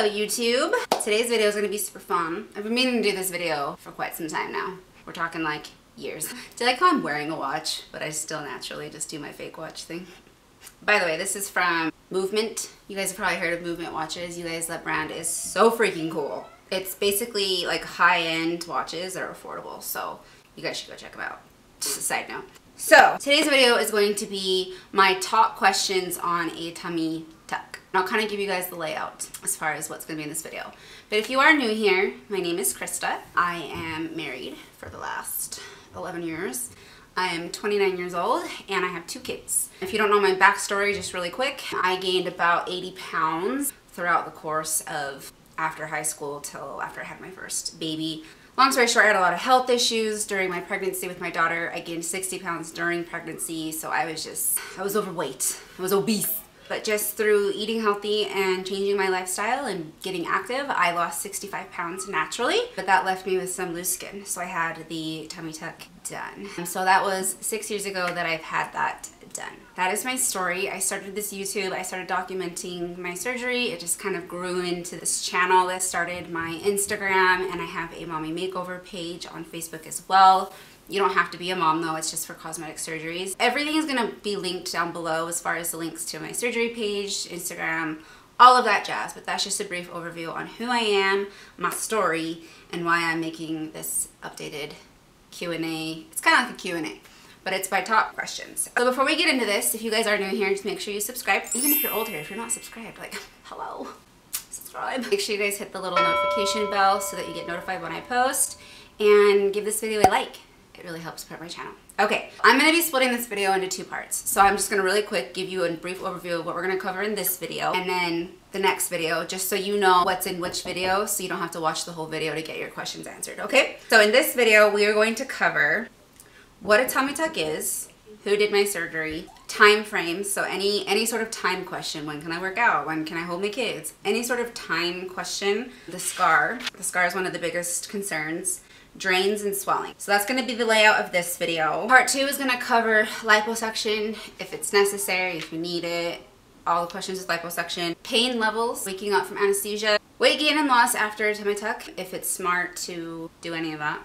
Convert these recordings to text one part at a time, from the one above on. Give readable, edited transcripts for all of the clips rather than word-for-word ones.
Hello YouTube! Today's video is going to be super fun. I've been meaning to do this video for quite some time now. We're talking like years. Do you like how I'm wearing a watch, but I still naturally just do my fake watch thing? By the way, this is from Movement. You guys have probably heard of Movement watches. You guys, that brand is so freaking cool. It's basically like high-end watches that are affordable, so you guys should go check them out. Just a side note. So, today's video is going to be my top questions on a tummy tuck. And I'll kind of give you guys the layout as far as what's going to be in this video. But if you are new here, my name is Christa. I am married for the last 11 years. I am 29 years old and I have 2 kids. If you don't know my backstory, just really quick, I gained about 80 pounds throughout the course of after high school till after I had my first baby. Long story short, I had a lot of health issues during my pregnancy with my daughter. I gained 60 pounds during pregnancy, so I was overweight. I was obese. But just through eating healthy and changing my lifestyle and getting active, I lost 65 pounds naturally. But that left me with some loose skin, so I had the tummy tuck done. So that was 6 years ago that I've had that done. That is my story. I started this YouTube, I started documenting my surgery. It just kind of grew into this channel that started my Instagram, and I have a mommy makeover page on Facebook as well. You don't have to be a mom though, it's just for cosmetic surgeries. Everything is gonna be linked down below as far as the links to my surgery page, Instagram, all of that jazz, but that's just a brief overview on who I am, my story, and why I'm making this updated Q&A. It's kind of like a Q&A, but it's by top questions. So before we get into this, if you guys are new here, just make sure you subscribe. Even if you're old here, if you're not subscribed, like, hello, subscribe. Make sure you guys hit the little notification bell so that you get notified when I post, and give this video a like. It really helps support my channel. Okay, I'm going to be splitting this video into 2 parts. So I'm just going to really quick give you a brief overview of what we're going to cover in this video, and then the next video, just so you know what's in which video, so you don't have to watch the whole video to get your questions answered, okay? So in this video, we are going to cover what a tummy tuck is, who did my surgery, time frames, so any sort of time question, when can I work out, when can I hold my kids, any sort of time question, the scar is one of the biggest concerns, drains and swelling. So that's going to be the layout of this video. Part 2 is going to cover liposuction, if it's necessary, if you need it, all the questions with liposuction, pain levels, waking up from anesthesia, weight gain and loss after a tummy tuck, if it's smart to do any of that,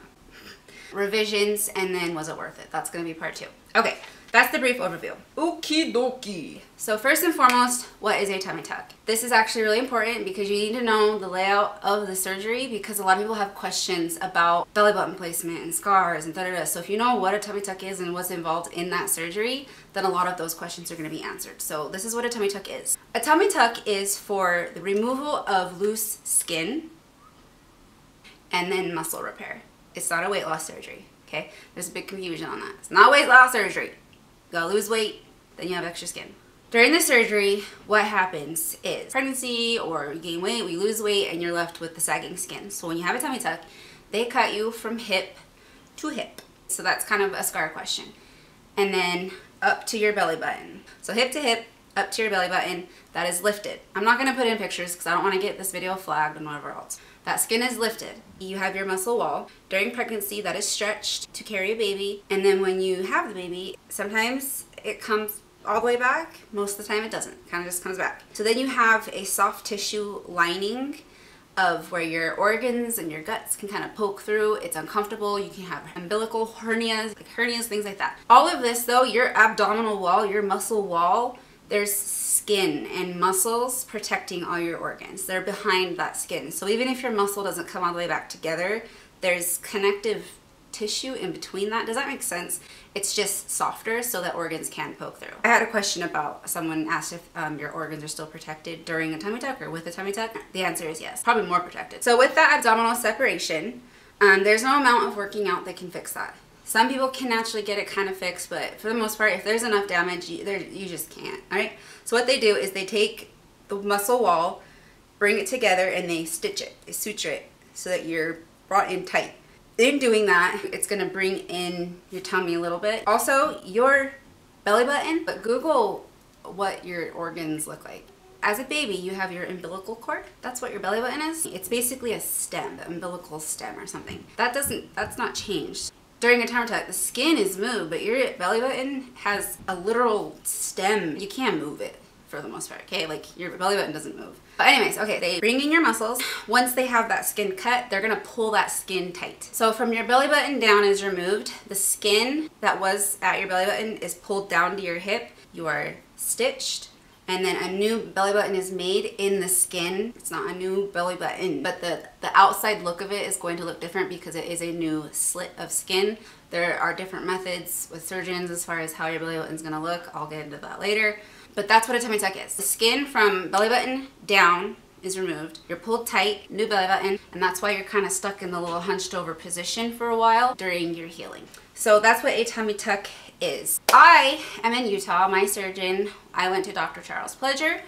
revisions, and then was it worth it? That's going to be part 2. Okay, that's the brief overview. Okie dokie. So first and foremost, what is a tummy tuck? This is actually really important because you need to know the layout of the surgery, because a lot of people have questions about belly button placement and scars and da-da-da. So if you know what a tummy tuck is and what's involved in that surgery, then a lot of those questions are going to be answered. So this is what a tummy tuck is. A tummy tuck is for the removal of loose skin and then muscle repair. It's not a weight loss surgery, okay? There's a big confusion on that. It's not weight loss surgery. You gotta lose weight, then you have extra skin. During the surgery, what happens is pregnancy, or you gain weight, you lose weight, and you're left with the sagging skin. So when you have a tummy tuck, they cut you from hip to hip. So that's kind of a scar question. And then up to your belly button. So hip to hip, up to your belly button, that is lifted. I'm not gonna put in pictures because I don't wanna get this video flagged and whatever else. That skin is lifted. You have your muscle wall. During pregnancy, that is stretched to carry a baby. And then when you have the baby, sometimes it comes all the way back. Most of the time it doesn't. Kind of just comes back. So then you have a soft tissue lining of where your organs and your guts can kind of poke through. It's uncomfortable. You can have umbilical hernias, things like that. All of this though, your abdominal wall, your muscle wall, there's skin and muscles protecting all your organs. They're behind that skin. So even if your muscle doesn't come all the way back together, there's connective tissue in between that. Does that make sense? It's just softer so that organs can poke through. I had a question about, someone asked if your organs are still protected during a tummy tuck or with a tummy tuck. The answer is yes, probably more protected. So with that abdominal separation, there's no amount of working out that can fix that. Some people can naturally get it kind of fixed, but for the most part, if there's enough damage, you just can't, all right? So what they do is they take the muscle wall, bring it together, and they stitch it, they suture it, so that you're brought in tight. In doing that, it's gonna bring in your tummy a little bit. Also, your belly button, but Google what your organs look like. As a baby, you have your umbilical cord. That's what your belly button is. It's basically a stem, the umbilical stem or something. That's not changed. During a tummy tuck, the skin is moved, but your belly button has a literal stem. You can't move it for the most part, okay? Like your belly button doesn't move. But anyways, okay, they bring in your muscles. Once they have that skin cut, they're gonna pull that skin tight. So from your belly button down is removed. The skin that was at your belly button is pulled down to your hip. You are stitched, and then a new belly button is made in the skin. It's not a new belly button, but the outside look of it is going to look different because it is a new slit of skin. There are different methods with surgeons as far as how your belly button's gonna look. I'll get into that later. But that's what a tummy tuck is. The skin from belly button down is removed. You're pulled tight, new belly button, and that's why you're kind of stuck in the little hunched over position for a while during your healing. So that's what a tummy tuck is. I am in Utah. My surgeon, I went to Dr. Charles Pleasure.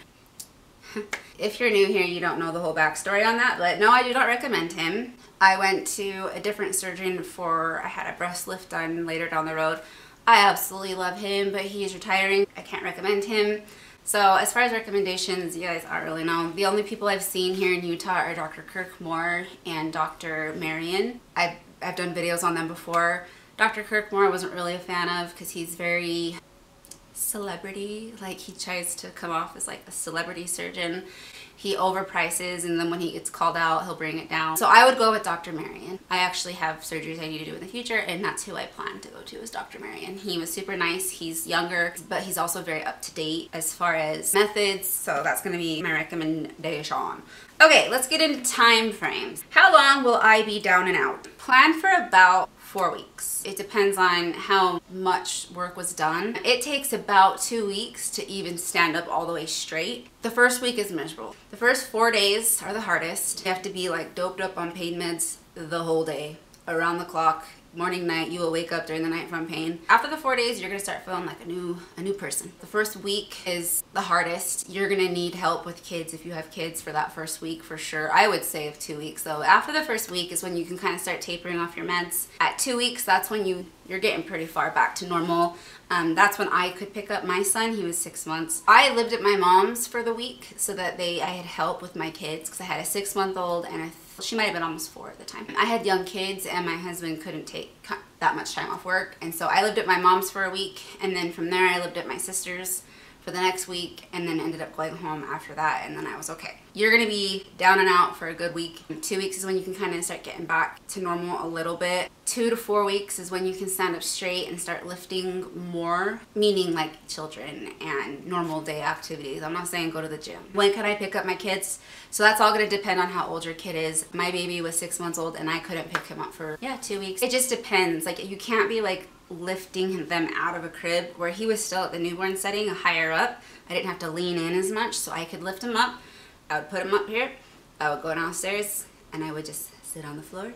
If you're new here, you don't know the whole backstory on that, but no, I do not recommend him. I went to a different surgeon I had a breast lift done later down the road. I absolutely love him, but he's retiring. I can't recommend him. So as far as recommendations, you guys aren't really know. The only people I've seen here in Utah are Dr. Kirk Moore and Dr. Marion. I've done videos on them before. Dr. Kirk Moore I wasn't really a fan of because he's very celebrity. Like, he tries to come off as like a celebrity surgeon. He overprices, and then when he gets called out, he'll bring it down. So I would go with Dr. Marion. I actually have surgeries I need to do in the future, and that's who I plan to go to, is Dr. Marion. He was super nice. He's younger, but he's also very up to date as far as methods. So that's gonna be my recommendation. Okay, let's get into time frames. How long will I be down and out? Plan for about 4 weeks. It depends on how much work was done. It takes about 2 weeks to even stand up all the way straight. The first week is miserable. The first 4 days are the hardest. You have to be like doped up on pain meds the whole day, around the clock. Morning, night, you will wake up during the night from pain. After the 4 days, you're gonna start feeling like a new person. The first week is the hardest. You're gonna need help with kids if you have kids for that first week for sure. I would say of 2 weeks though. After the first week is when you can kind of start tapering off your meds. At 2 weeks, that's when you're getting pretty far back to normal. That's when I could pick up my son. He was 6 months. I lived at my mom's for the week so that I had help with my kids because I had a 6-month-old and she might have been almost 4 at the time. I had young kids and my husband couldn't take that much time off work, and so I lived at my mom's for a week, and then from there I lived at my sister's for the next week, and then ended up going home after that, and then I was okay. You're gonna be down and out for a good week. 2 weeks is when you can kind of start getting back to normal a little bit. 2 to 4 weeks is when you can stand up straight and start lifting more, meaning like children and normal day activities. I'm not saying go to the gym. When can I pick up my kids? So that's all gonna depend on how old your kid is. My baby was 6 months old and I couldn't pick him up for 2 weeks. It just depends. Like, you can't be like lifting them out of a crib. Where he was still at the newborn setting, higher up, I didn't have to lean in as much, so I could lift him up. I would put him up here, I would go downstairs, and I would just sit on the floor,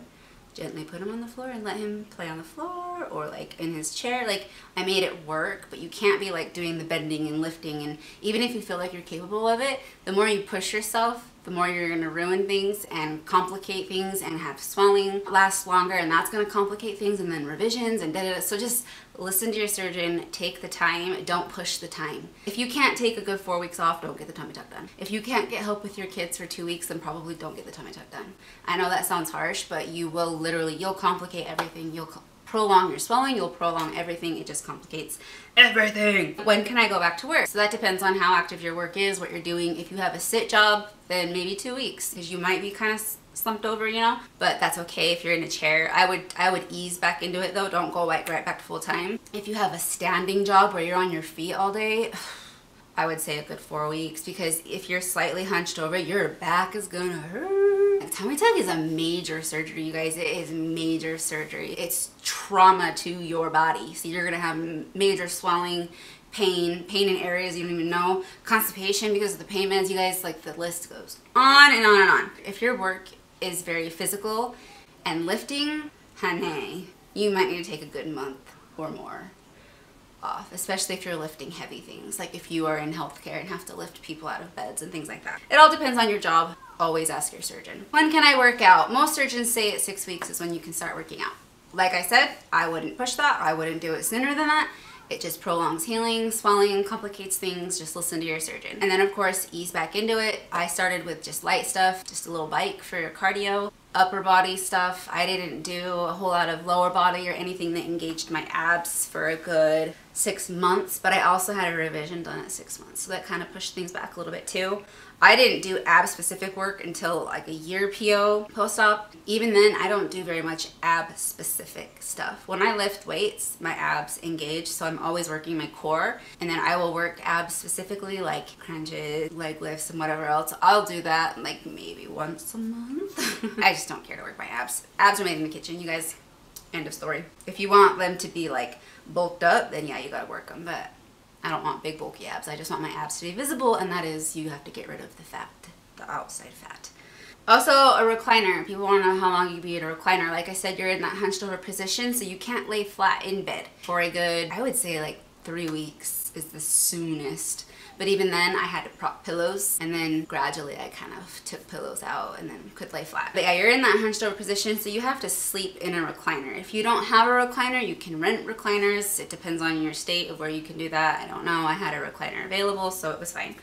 gently put him on the floor and let him play on the floor or like in his chair. Like, I made it work, but you can't be like doing the bending and lifting, and even if you feel like you're capable of it, the more you push yourself, the more you're gonna ruin things and complicate things and have swelling last longer, and that's gonna complicate things, and then revisions and da-da-da. So just listen to your surgeon, take the time, don't push the time. If you can't take a good 4 weeks off, don't get the tummy tuck done. If you can't get help with your kids for 2 weeks, then probably don't get the tummy tuck done. I know that sounds harsh, but you will literally, you'll complicate everything. You'll prolong your swelling, you'll prolong everything. It just complicates everything. When can I go back to work? So that depends on how active your work is, what you're doing. If you have a sit job, then maybe 2 weeks, because you might be kind of slumped over, you know, but that's okay if you're in a chair. I would ease back into it though. Don't go right back to full time. If you have a standing job where you're on your feet all day, I would say a good 4 weeks, because if you're slightly hunched over, your back is gonna hurt. Tummy tuck is a major surgery, you guys. It is major surgery. It's trauma to your body. So you're gonna have major swelling, pain in areas you don't even know, constipation because of the pain meds, you guys. Like, the list goes on and on and on. If your work is very physical and lifting, honey, you might need to take a good month or more off, especially if you're lifting heavy things, like if you are in healthcare and have to lift people out of beds and things like that. It all depends on your job. Always ask your surgeon. When can I work out? Most surgeons say at 6 weeks is when you can start working out. Like I said, I wouldn't push that. I wouldn't do it sooner than that. It just prolongs healing, swelling, complicates things. Just listen to your surgeon. And then of course, ease back into it. I started with just light stuff, just a little bike for your cardio. Upper body stuff, I didn't do a whole lot of lower body or anything that engaged my abs for a good 6 months, but I also had a revision done at 6 months, so that kind of pushed things back a little bit too. I didn't do ab specific work until like a year PO post-op. Even then, I don't do very much ab specific stuff. When I lift weights, my abs engage, so I'm always working my core, and then I will work abs specifically, like crunches, leg lifts, and whatever else. I'll do that like maybe once a month. I just don't care to work my abs. Abs are made in the kitchen, you guys. End of story. If you want them to be like bulked up, then yeah, you gotta work them, but I don't want big bulky abs. I just want my abs to be visible, and that is, you have to get rid of the fat, the outside fat. Also, a recliner. People want to know how long you be in a recliner. Like I said, you're in that hunched over position, so you can't lay flat in bed for a good, I would say like 3 weeks is the soonest. But even then, I had to prop pillows, and then gradually I kind of took pillows out and then could lay flat. But yeah, you're in that hunched over position, so you have to sleep in a recliner. If you don't have a recliner, you can rent recliners. It depends on your state of where you can do that. I don't know. I had a recliner available, so it was fine.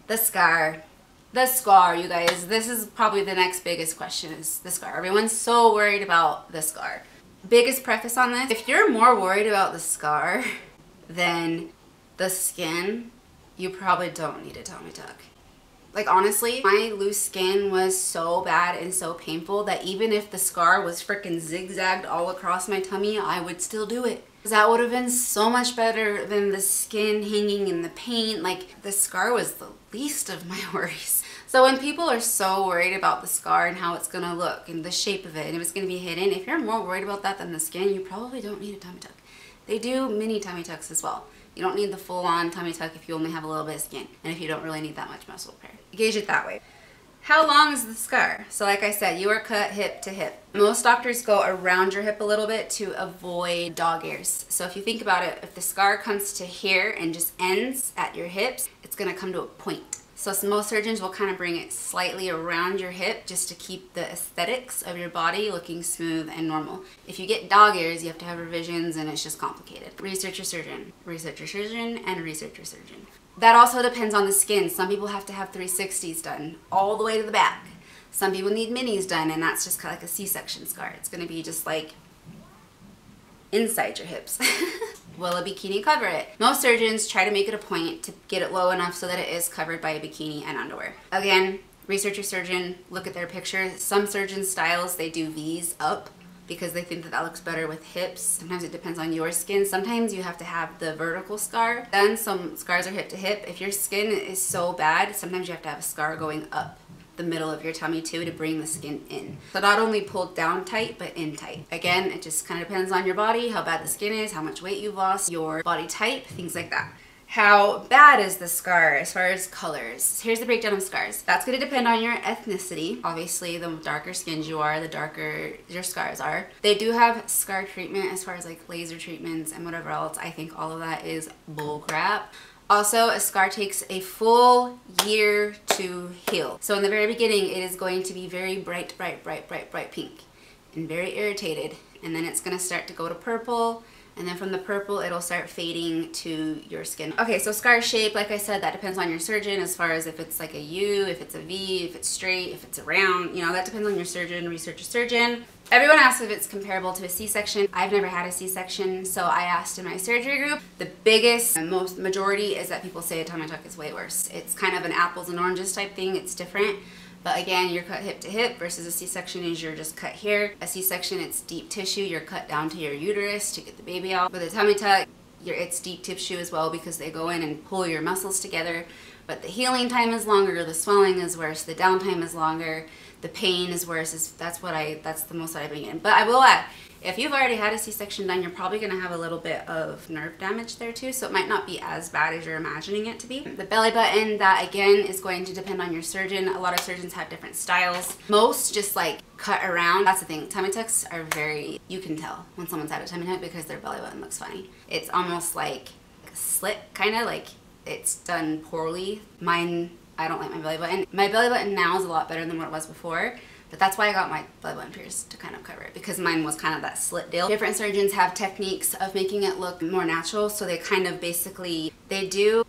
The scar. The scar, you guys. This is probably the next biggest question, is the scar. Everyone's so worried about the scar. Biggest preface on this, if you're more worried about the scar than the skin, you probably don't need a tummy tuck. Like honestly, my loose skin was so bad and so painful that even if the scar was freaking zigzagged all across my tummy, I would still do it. That would have been so much better than the skin hanging in the paint. Like, the scar was the least of my worries. So when people are so worried about the scar and how it's gonna look and the shape of it and if it's gonna be hidden, if you're more worried about that than the skin, you probably don't need a tummy tuck. They do mini tummy tucks as well. You don't need the full-on tummy tuck if you only have a little bit of skin and if you don't really need that much muscle repair. Gauge it that way. How long is the scar? So like I said, you are cut hip to hip. Most doctors go around your hip a little bit to avoid dog ears. So if you think about it, if the scar comes to here and just ends at your hips, it's gonna come to a point. So most surgeons will kind of bring it slightly around your hip just to keep the aesthetics of your body looking smooth and normal. If you get dog ears, you have to have revisions and it's just complicated. Research your surgeon, and research your surgeon. That also depends on the skin. Some people have to have 360s done all the way to the back. Some people need minis done, and that's just kind of like a C-section scar. It's gonna be just like inside your hips. Will a bikini cover it? Most surgeons try to make it a point to get it low enough so that it is covered by a bikini and underwear. Again, research your surgeon, look at their pictures. Some surgeon styles, they do V's up because they think that that looks better with hips. Sometimes it depends on your skin. Sometimes you have to have the vertical scar. Then some scars are hip to hip. If your skin is so bad, sometimes you have to have a scar going up the middle of your tummy too to bring the skin in. So not only pulled down tight, but in tight. Again, it just kind of depends on your body, how bad the skin is, how much weight you've lost, your body type, things like that. How bad is the scar as far as colors? Here's the breakdown of scars. That's going to depend on your ethnicity. Obviously, the darker skinned you are, the darker your scars are. They do have scar treatment as far as like laser treatments and whatever else. I think all of that is bull crap. Also, a scar takes a full year to heal. So in the very beginning, it is going to be very bright pink and very irritated. And then it's going to start to go to purple. And then from the purple, it'll start fading to your skin. Okay, so scar shape, like I said, that depends on your surgeon as far as if it's like a U, if it's a V, if it's straight, if it's a round, you know, that depends on your surgeon. Research your surgeon. Everyone asks if it's comparable to a C-section. I've never had a C-section, so I asked in my surgery group. The biggest and most majority is that people say a tummy tuck is way worse. It's kind of an apples and oranges type thing. It's different. But again, you're cut hip to hip versus a C-section is you're just cut here. A C-section, it's deep tissue. You're cut down to your uterus to get the baby out. With a tummy tuck, it's deep tissue as well because they go in and pull your muscles together. But the healing time is longer, the swelling is worse, the downtime is longer, the pain is worse. That's the most that I've been getting. But I will add, if you've already had a C-section done, you're probably going to have a little bit of nerve damage there too, so it might not be as bad as you're imagining it to be. The belly button, that again is going to depend on your surgeon. A lot of surgeons have different styles. Most just like cut around. That's the thing. Tummy tucks are very, you can tell when someone's had a tummy tuck because their belly button looks funny. It's almost like a slit, kind of like it's done poorly. Mine, I don't like my belly button. My belly button now is a lot better than what it was before. But that's why I got my belly button pierced, to kind of cover it, because mine was kind of that slit deal. Different surgeons have techniques of making it look more natural, so they kind of basically, they do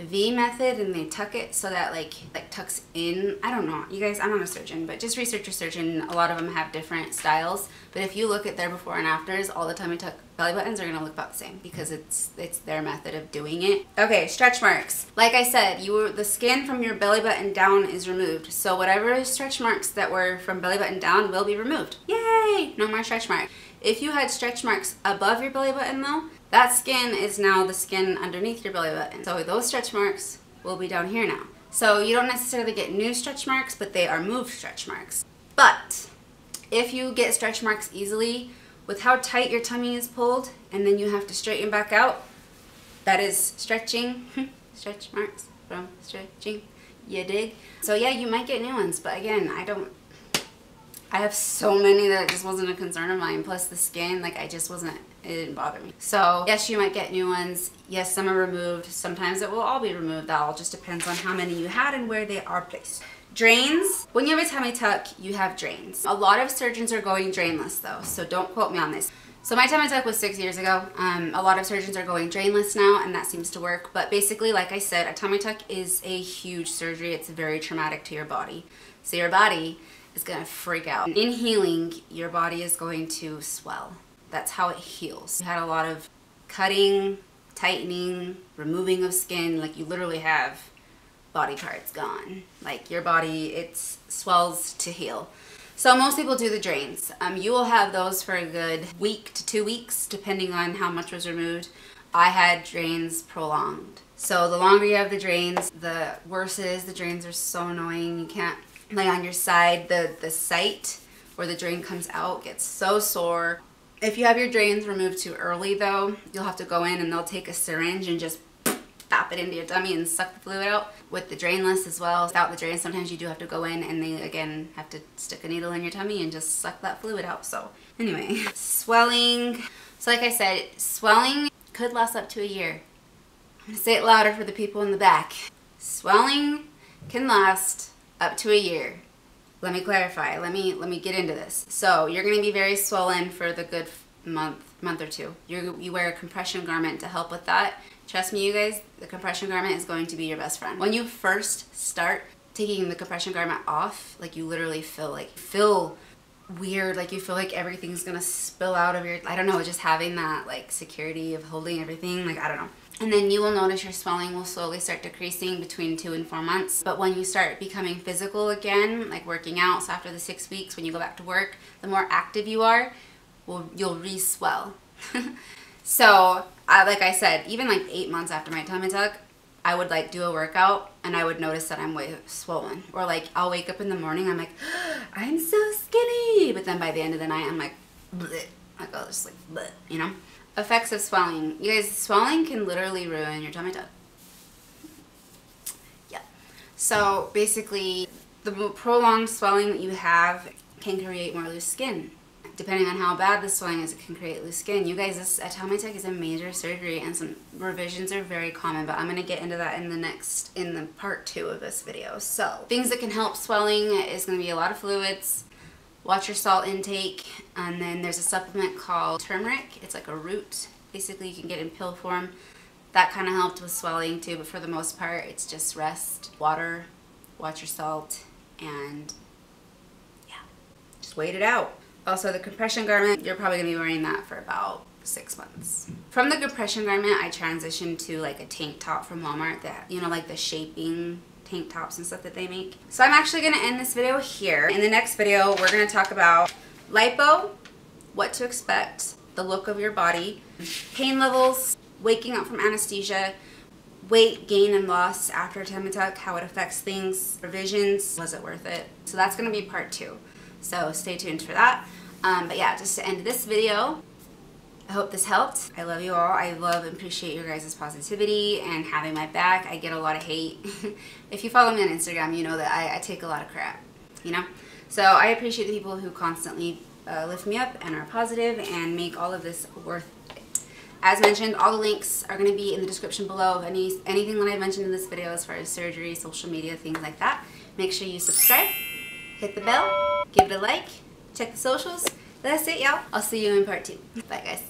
V method and they tuck it so that like tucks in. I don't know, you guys, I'm not a surgeon, but just research your surgeon. A lot of them have different styles, but if you look at their before and afters, all the tummy tuck belly buttons are gonna look about the same because it's their method of doing it. Okay, stretch marks. Like I said, the skin from your belly button down is removed, so whatever stretch marks that were from belly button down will be removed. Yay! No more stretch marks. If you had stretch marks above your belly button though, that skin is now the skin underneath your belly button. So those stretch marks will be down here now. So you don't necessarily get new stretch marks, but they are moved stretch marks. But if you get stretch marks easily, with how tight your tummy is pulled, and then you have to straighten back out, that is stretching. Stretch marks from stretching. You dig? So yeah, you might get new ones, but again, I have so many that it just wasn't a concern of mine. Plus the skin, like it didn't bother me. So yes, you might get new ones. Yes, some are removed. Sometimes it will all be removed. That all just depends on how many you had and where they are placed. Drains. When you have a tummy tuck, you have drains. A lot of surgeons are going drainless though, so don't quote me on this. So my tummy tuck was 6 years ago. A lot of surgeons are going drainless now, and that seems to work. But basically, like I said, a tummy tuck is a huge surgery. It's very traumatic to your body. So your body is gonna freak out. In healing, your body is going to swell. That's how it heals. You had a lot of cutting, tightening, removing of skin, like you literally have body parts gone. Like your body, it swells to heal. So most people do the drains. You will have those for a good week to 2 weeks, depending on how much was removed. I had drains prolonged. So the longer you have the drains, the worse it is. The drains are so annoying. You can't lay on your side. The site where the drain comes out gets so sore. If you have your drains removed too early though, you'll have to go in and they'll take a syringe and just pop it into your tummy and suck the fluid out. With the drainless as well, without the drain, sometimes you do have to go in and they again have to stick a needle in your tummy and just suck that fluid out. So anyway, swelling. So like I said, swelling could last up to a year. I'm gonna say it louder for the people in the back. Swelling can last up to a year. Let me clarify. Let me get into this. So you're gonna be very swollen for the good month or two. You wear a compression garment to help with that. Trust me, you guys, the compression garment is going to be your best friend. When you first start taking the compression garment off, like you literally feel weird, like you feel like everything's gonna spill out of your, I don't know, just having that like security of holding everything, like I don't know. And then you will notice your swelling will slowly start decreasing between 2 and 4 months. But when you start becoming physical again, like working out, so after the 6 weeks, when you go back to work, the more active you are, you'll re-swell. So, like I said, even like 8 months after my tummy tuck, I would like do a workout and I would notice that I'm way swollen. Or like I'll wake up in the morning, I'm like, I'm so skinny. But then by the end of the night, I'm like, bleh. I go just like, bleh, you know? Effects of swelling. You guys, swelling can literally ruin your tummy tuck. Yeah. So basically, the prolonged swelling that you have can create more loose skin. Depending on how bad the swelling is, it can create loose skin. You guys, a tummy tuck is a major surgery and some revisions are very common, but I'm going to get into that in the part 2 of this video. So, things that can help swelling is going to be a lot of fluids. Watch your salt intake, and then there's a supplement called turmeric. It's like a root. Basically, you can get in pill form. That kind of helped with swelling too, but for the most part, it's just rest, water, watch your salt, and yeah, just wait it out. Also, the compression garment, you're probably going to be wearing that for about 6 months. From the compression garment, I transitioned to like a tank top from Walmart that, you know, like the shaping tank tops and stuff that they make. So I'm actually going to end this video here. In the next video, we're going to talk about lipo, what to expect, the look of your body, pain levels, waking up from anesthesia, weight gain and loss after a tummy tuck, how it affects things, revisions, was it worth it? So that's going to be part 2. So stay tuned for that. But yeah, just to end this video, I hope this helped. I love you all. I love and appreciate your guys' positivity and having my back. I get a lot of hate. If you follow me on Instagram, you know that I take a lot of crap, you know? So I appreciate the people who constantly lift me up and are positive and make all of this worth it. As mentioned, all the links are going to be in the description below of anything that I mentioned in this video as far as surgery, social media, things like that. Make sure you subscribe, hit the bell, give it a like, check the socials. That's it, y'all. I'll see you in part 2. Bye, guys.